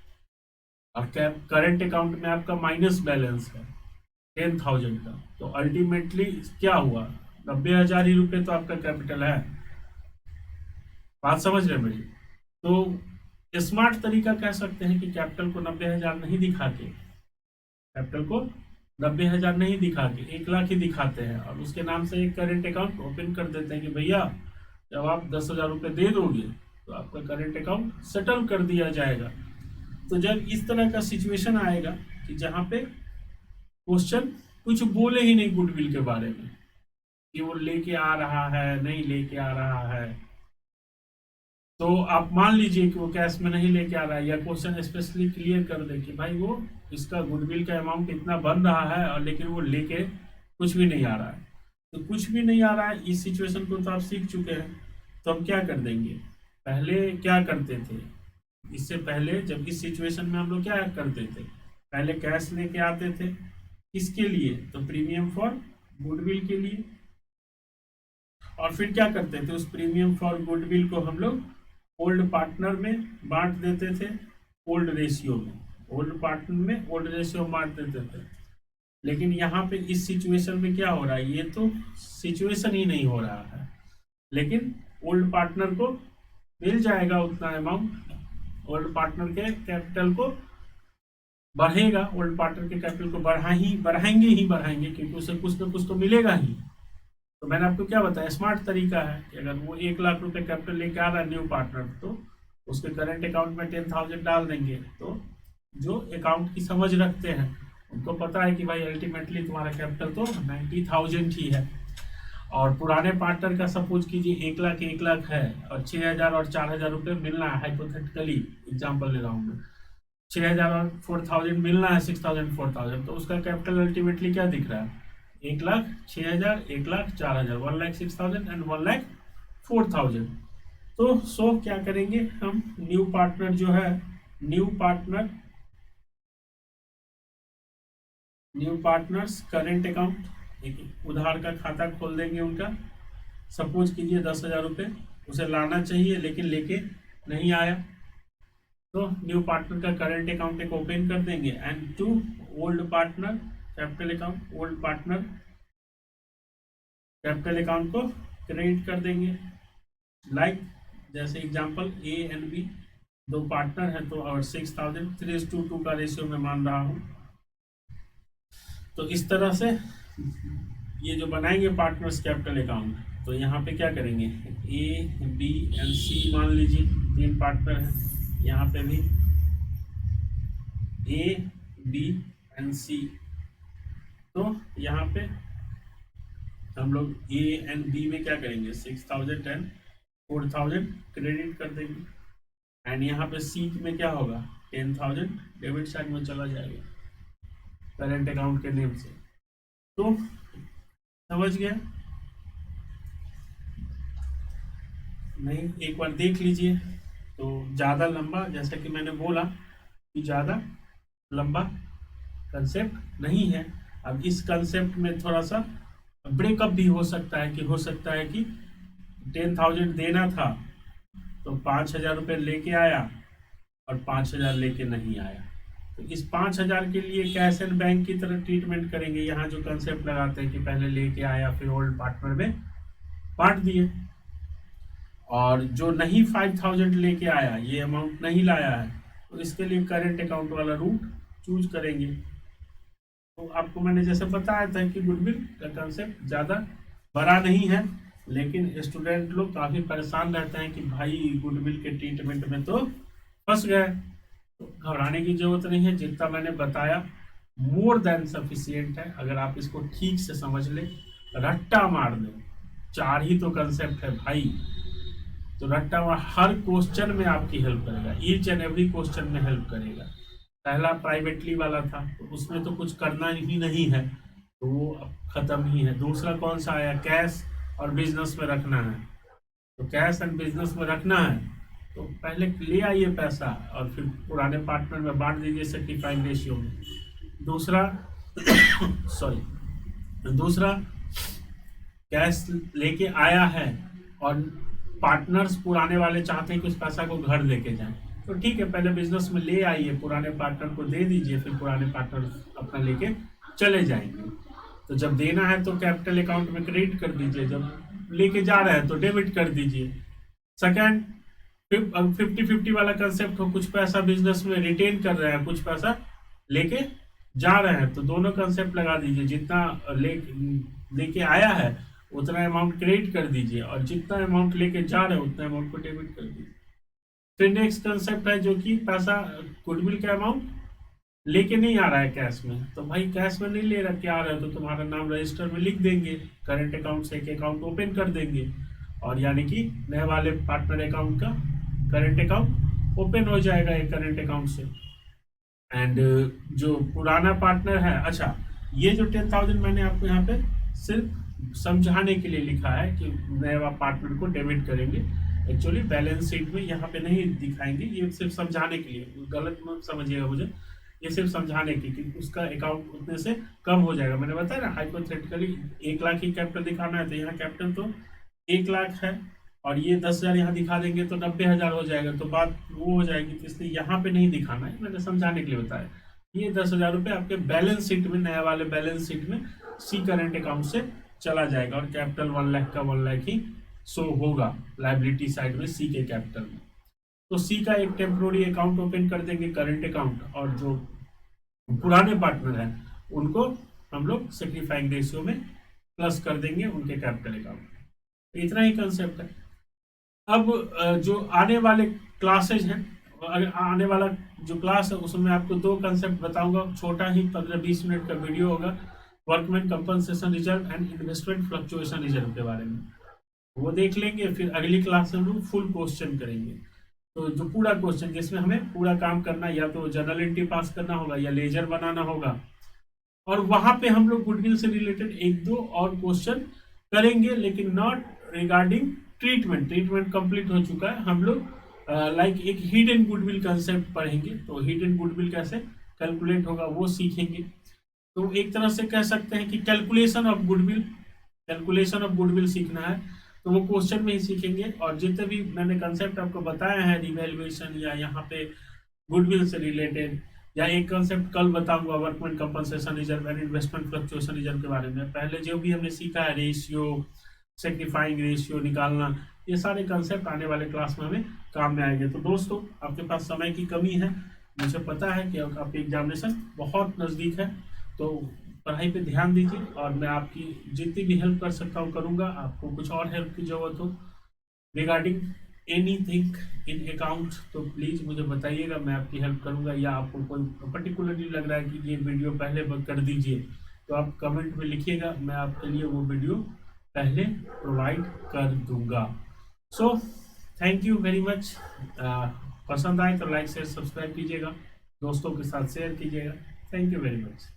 और करंट अकाउंट में आपका माइनस बैलेंस है 10,000 का, तो अल्टीमेटली क्या हुआ? 90,000 ही रुपये तो आपका कैपिटल है। बात समझ रहे मेरी? तो स्मार्ट तरीका कह सकते हैं कि कैपिटल को 90,000 नहीं दिखा के, कैपिटल को 90,000 नहीं दिखा के 1 लाख ही दिखाते हैं और उसके नाम से एक करेंट अकाउंट ओपन कर देते हैं कि भैया जब आप 10,000 रुपये दे दोगे तो आपका करेंट अकाउंट सेटल कर दिया जाएगा। तो जब इस तरह का सिचुएशन आएगा कि जहाँ पे क्वेश्चन कुछ बोले ही नहीं गुडविल के बारे में कि वो लेके आ रहा है नहीं लेके आ रहा है, तो आप मान लीजिए कि वो कैश में नहीं लेके आ रहा है, या क्वेश्चन स्पेशली क्लियर कर दे कि भाई वो इसका गुडविल का अमाउंट इतना बन रहा है और लेकिन वो लेके कुछ भी नहीं आ रहा है, तो कुछ भी नहीं आ रहा है, इस सिचुएशन को तो आप सीख चुके हैं। तो हम क्या कर देंगे, पहले क्या करते थे, इससे पहले जब इस सिचुएशन में हम लोग क्या करते थे, पहले कैश लेके आते थे, किसके लिए, तो प्रीमियम फॉर गुडविल के लिए। और फिर क्या करते थे, उस प्रीमियम फॉर गुडविल को हम लोग ओल्ड पार्टनर में बांट देते थे, ओल्ड रेशियो में, ओल्ड पार्टनर में ओल्ड रेशियो बांट देते थे। लेकिन यहाँ पे इस सिचुएशन में क्या हो रहा है, ये तो सिचुएशन ही नहीं हो रहा है, लेकिन ओल्ड पार्टनर को मिल जाएगा उतना अमाउंट, ओल्ड पार्टनर के कैपिटल को बढ़ेगा, ओल्ड पार्टनर के कैपिटल को बढ़ाएंगे क्योंकि उसे कुछ ना कुछ तो मिलेगा ही। तो मैंने आपको क्या बताया, स्मार्ट तरीका है कि अगर वो 1 लाख रुपए कैपिटल लेके आ रहा है न्यू पार्टनर, तो उसके करंट अकाउंट में 10,000 डाल देंगे। तो जो अकाउंट की समझ रखते हैं उनको पता है कि भाई अल्टीमेटली तुम्हारा कैपिटल तो 90,000 ही है। और पुराने पार्टनर का सपोज कीजिए 1 लाख है और 6,000 और 4,000 रुपये मिलना है, हाइपोथेटिकली एग्जाम्पल ले रहा हूँ मैं, 6,000 और 4,000 मिलना है, 6,000 4,000, तो उसका कैपिटल अल्टीमेटली क्या दिख रहा है, 1,00,000 6,000 1,00,000 4,000, 1,06,000 एंड 1,04,000। तो सो क्या करेंगे हम, न्यू पार्टनर जो है, न्यू पार्टनर्स करेंट अकाउंट, एक उधार का खाता खोल देंगे उनका, सपोज कीजिए 10,000 रुपये उसे लाना चाहिए लेकिन लेके नहीं आया, तो न्यू पार्टनर का करंट अकाउंट एक ओपन कर देंगे and to old partner capital account, old partner capital account को क्रेडिट कर देंगे। लाइक जैसे एग्जांपल ए एंड बी दो पार्टनर हैं, तो और 6,000 3:2 का रेशियो में मान रहा हूँ। तो इस तरह से ये जो बनाएंगे पार्टनर्स कैपिटल अकाउंट, तो यहाँ पे क्या करेंगे, ए बी एंड सी मान लीजिए 3 पार्टनर हैं, यहाँ पे भी ए बी एंड सी, तो यहाँ पे हम लोग ए एंड बी में क्या करेंगे, 6,000 एंड 4,000 क्रेडिट कर देंगे एंड यहाँ पे सी में क्या होगा, 10,000 डेबिट साइड में चला जाएगा करंट अकाउंट के नेम से। तो समझ गया नहीं, एक बार देख लीजिए। तो ज़्यादा लंबा, जैसा कि मैंने बोला कि ज़्यादा लंबा कंसेप्ट नहीं है। अब इस कंसेप्ट में थोड़ा सा ब्रेकअप भी हो सकता है कि 10,000 देना था तो 5,000 रुपये लेके आया और 5,000 लेके नहीं आया, तो इस 5,000 के लिए कैश एंड बैंक की तरह ट्रीटमेंट करेंगे। यहाँ जो कंसेप्ट लगाते हैं कि पहले लेके आया फिर ओल्ड पार्टनर में बांट दिए, और जो नहीं 5,000 लेके आया, ये अमाउंट नहीं लाया है, तो इसके लिए करंट अकाउंट वाला रूट चूज करेंगे। तो आपको मैंने जैसे बताया था कि गुडविल का कंसेप्ट ज़्यादा बड़ा नहीं है, लेकिन स्टूडेंट लोग काफ़ी परेशान रहते हैं कि भाई गुडविल के ट्रीटमेंट में तो फंस गए। तो घबराने की जरूरत नहीं है, जितना मैंने बताया मोर देन सफिशिएंट है। अगर आप इसको ठीक से समझ ले, रट्टा मार दे, 4 ही तो कंसेप्ट है भाई, तो रट्टा हर क्वेश्चन में आपकी हेल्प करेगा, ईच एंड एवरी क्वेश्चन में हेल्प करेगा। पहला प्राइवेटली वाला था तो उसमें तो कुछ करना ही नहीं है, तो वो अब खत्म ही है। दूसरा कौन सा आया, कैश और बिजनेस में रखना है, तो कैश एंड बिजनेस में रखना है तो पहले ले आइए पैसा और फिर पुराने पार्टनर में बांट दीजिए सर्टिफाइड रेशियो में। दूसरा दूसरा कैश लेके आया है और पार्टनर्स पुराने वाले चाहते हैं कि उस पैसा को घर लेके जाएं, तो ठीक है, पहले बिजनेस में ले आइए, पुराने पार्टनर को दे दीजिए, फिर पुराने पार्टनर अपना लेके चले जाएंगे। तो जब देना है तो कैपिटल अकाउंट में क्रेडिट कर दीजिए, जब लेके जा रहे हैं तो डेबिट कर दीजिए। सेकंड, 50-50 वाला कंसेप्ट हो, कुछ पैसा बिजनेस में रिटेन कर रहे हैं, कुछ पैसा लेके जा रहे हैं, तो दोनों कंसेप्ट लगा दीजिए, जितना लेके आया है उतना अमाउंट क्रेडिट कर दीजिए और जितना अमाउंट लेके जा रहे हैं उतना अमाउंट को डेबिट कर दीजिए। फिर नेक्स्ट कंसेप्ट है जो कि पैसा गुडविल का अमाउंट लेके नहीं आ रहा है कैश में, तो भाई कैश में नहीं ले रहा, क्या आ रहा है, तो तुम्हारा नाम रजिस्टर में लिख देंगे, करंट अकाउंट से एक अकाउंट ओपन कर देंगे और यानी कि नए वाले पार्टनर अकाउंट का करंट अकाउंट ओपन हो जाएगा एक करंट अकाउंट से। एंड जो पुराना पार्टनर है, अच्छा ये जो 10,000 मैंने आपको यहाँ पे सिर्फ समझाने के लिए लिखा है कि नए पार्टनर को डेबिट करेंगे। एक्चुअली बैलेंस शीट में यहाँ पे नहीं दिखाएंगे, ये सिर्फ समझाने के लिए, गलत मत समझिएगा मुझे, ये सिर्फ समझाने की कि उसका अकाउंट उतने से कम हो जाएगा। मैंने बताया ना हाइपोथेटिकली 1 लाख ही कैपिटल दिखाना है, तो यहाँ कैपिटल तो 1 लाख है और ये 10,000 यहाँ दिखा देंगे तो 90,000 हो जाएगा, तो बात वो हो जाएगी। तो इसलिए यहाँ पे नहीं दिखाना है, मैंने समझाने के लिए बताया। ये 10,000 रुपये आपके बैलेंस शीट में, नया वाले बैलेंस शीट में सी करेंट अकाउंट से चला जाएगा और कैपिटल 1 लाख का 1 लाख ही शो होगा लाइबिलिटी साइड में सी के कैपिटल में। तो सी का एक टेम्पोररी अकाउंट ओपन कर देंगे, करंट अकाउंट, और जो पुराने पार्टनर हैं उनको हम लोग सेक्रीफाइंग रेशियो में प्लस कर देंगे उनके कैपिटल अकाउंट। इतना ही कंसेप्ट है। अब जो आने वाले क्लासेज हैं, आने वाला जो क्लास है उसमें आपको 2 कंसेप्ट बताऊंगा, छोटा ही 15-20 मिनट का वीडियो होगा, workman compensation reserve and investment fluctuation reserve के बारे में, वो देख लेंगे। फिर अगली क्लास में हम लोग फुल क्वेश्चन करेंगे। तो जो पूरा क्वेश्चन जिसमें हमें पूरा काम करना, या तो जर्नल एंट्री पास करना होगा या लेजर बनाना होगा, और वहां पे हम लोग गुडविल से रिलेटेड 1-2 और क्वेश्चन करेंगे, लेकिन not regarding treatment. Treatment complete हो चुका है। हम लोग लाइक एक हिडन गुडविल कंसेप्ट पढ़ेंगे, तो हिडन गुडविल कैसे कैलकुलेट होगा वो सीखेंगे। तो एक तरह से कह सकते हैं कि कैलकुलेशन ऑफ गुडविल सीखना है, तो वो क्वेश्चन में ही सीखेंगे। और जितने भी मैंने कंसेप्ट आपको बताया है रिवैल्यूएशन या यहाँ पे गुडविल से रिलेटेड, या एक कंसेप्ट कल बताऊंगा workman compensation reserve and investment fluctuation reserve के बारे में। पहले जो भी हमने सीखा है रेशियो, सेक्रीफाइंग रेशियो निकालना, ये सारे कंसेप्ट आने वाले क्लास में हमें काम में आएंगे। तो दोस्तों आपके पास समय की कमी है, मुझे पता है कि आपकी एग्जामिनेशन बहुत नज़दीक है, तो पढ़ाई पे ध्यान दीजिए और मैं आपकी जितनी भी हेल्प कर सकता हूँ करूँगा। आपको कुछ और हेल्प की ज़रूरत हो रिगार्डिंग एनीथिंग इन अकाउंट तो प्लीज़ मुझे बताइएगा, मैं आपकी हेल्प करूँगा। या आपको कोई पर्टिकुलरली लग रहा है कि ये वीडियो पहले कर दीजिए, तो आप कमेंट में लिखिएगा, मैं आपके लिए वो वीडियो पहले प्रोवाइड कर दूंगा। So thank you very much. पसंद आए तो लाइक शेयर सब्सक्राइब कीजिएगा, दोस्तों के साथ शेयर कीजिएगा। Thank you very much.